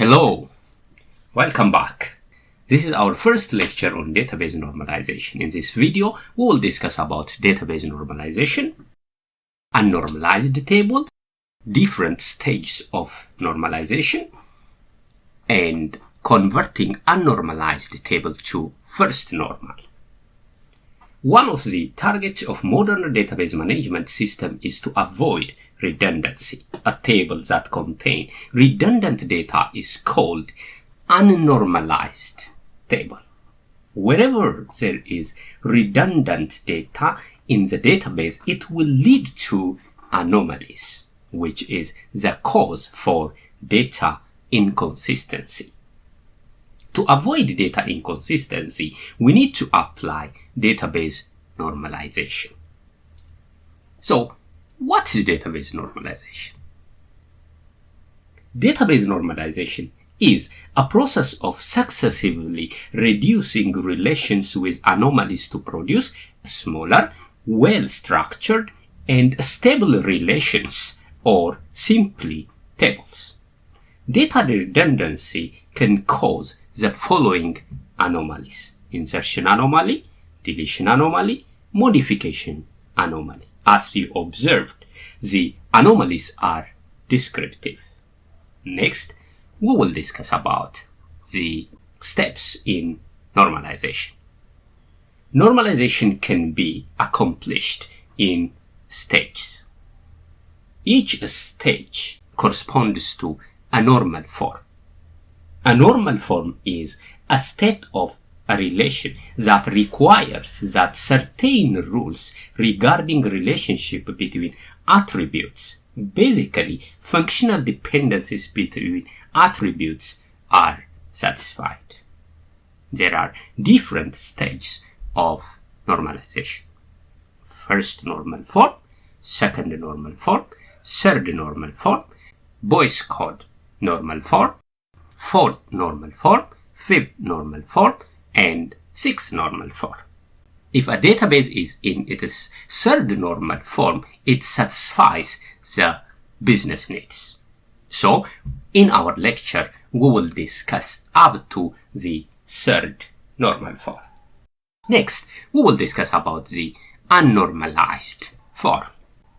Hello, welcome back. This is our first lecture on database normalization. In this video, we will discuss about database normalization, unnormalized table, different stages of normalization, and converting unnormalized table to first normal. One of the targets of modern database management system is to avoid redundancy. A table that contains redundant data is called unnormalized table. Wherever there is redundant data in the database, it will lead to anomalies, which is the cause for data inconsistency. To avoid data inconsistency, we need to apply database normalization. So, what is database normalization? Database normalization is a process of successively reducing relations with anomalies to produce smaller, well-structured, and stable relations, or simply tables. Data redundancy can cause the following anomalies: insertion anomaly, deletion anomaly, modification anomaly. As you observed, the anomalies are descriptive. Next, we will discuss about the steps in normalization. Normalization can be accomplished in stages. Each stage corresponds to a normal form. A normal form is a state of a relation that requires that certain rules regarding relationship between attributes, basically functional dependencies between attributes, are satisfied. There are different stages of normalization. First normal form, second normal form, third normal form, Boyce code normal form, fourth normal form, fifth normal form, and sixth normal form. If a database is in its third normal form, it satisfies the business needs. So, in our lecture, we will discuss up to the third normal form. Next, we will discuss about the unnormalized form.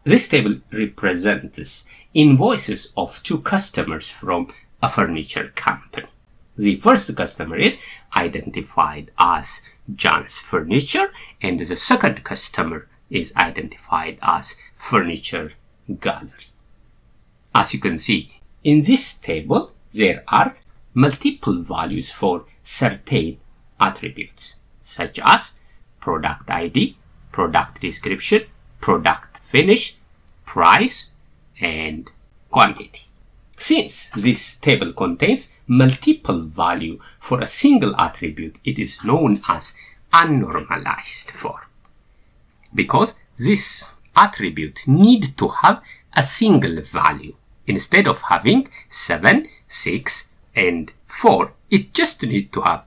This table represents invoices of two customers from a furniture company. The first customer is identified as John's Furniture, and the second customer is identified as Furniture Gallery. As you can see, in this table, there are multiple values for certain attributes, such as product ID, product description, product finish, price, and quantity. Since this table contains multiple value for a single attribute, it is known as unnormalized form, because this attribute need to have a single value. Instead of having 7, 6, and 4, it just needs to have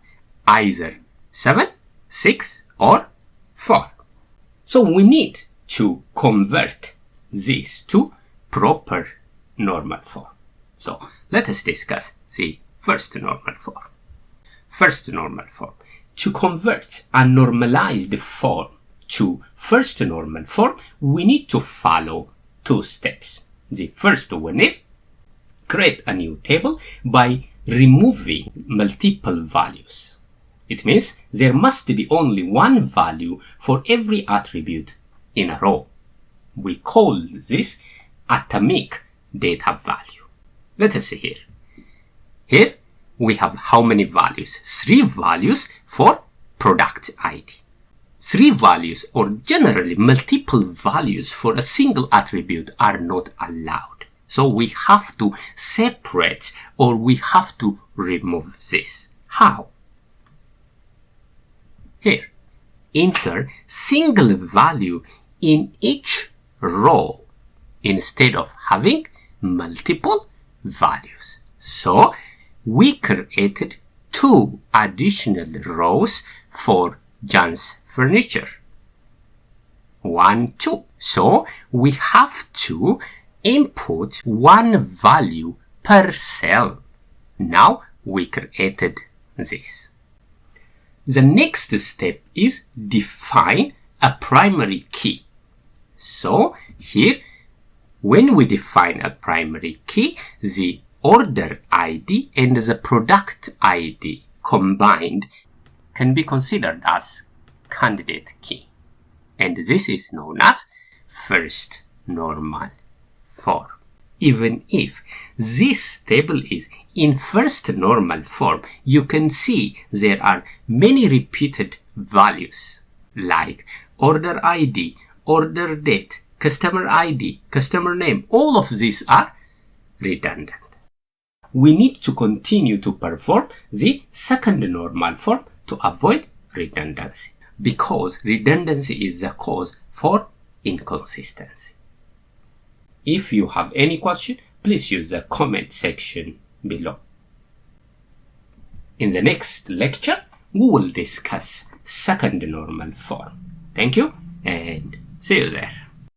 either 7, 6, or 4. So we need to convert this to proper normal form. So let us discuss the first normal form. First normal form. To convert a normalized form to first normal form, we need to follow two steps. The first one is create a new table by removing multiple values. It means there must be only one value for every attribute in a row. We call this atomic data value. Let us see here. Here we have how many values? 3 values for product ID. 3 values, or generally multiple values for a single attribute, are not allowed. So we have to separate, or we have to remove this. How? Here, enter single value in each row instead of having multiple values. So we created 2 additional rows for John's Furniture. 1, 2. So we have to input 1 value per cell. Now we created this. The next step is define a primary key. So here, when we define a primary key, the order ID and the product ID combined can be considered as candidate key. And this is known as first normal form. Even if this table is in first normal form, you can see there are many repeated values like order ID, order date, customer ID, customer name. All of these are redundant. We need to continue to perform the second normal form to avoid redundancy, because redundancy is the cause for inconsistency. If you have any question, please use the comment section below. In the next lecture, we will discuss second normal form. Thank you and see you there.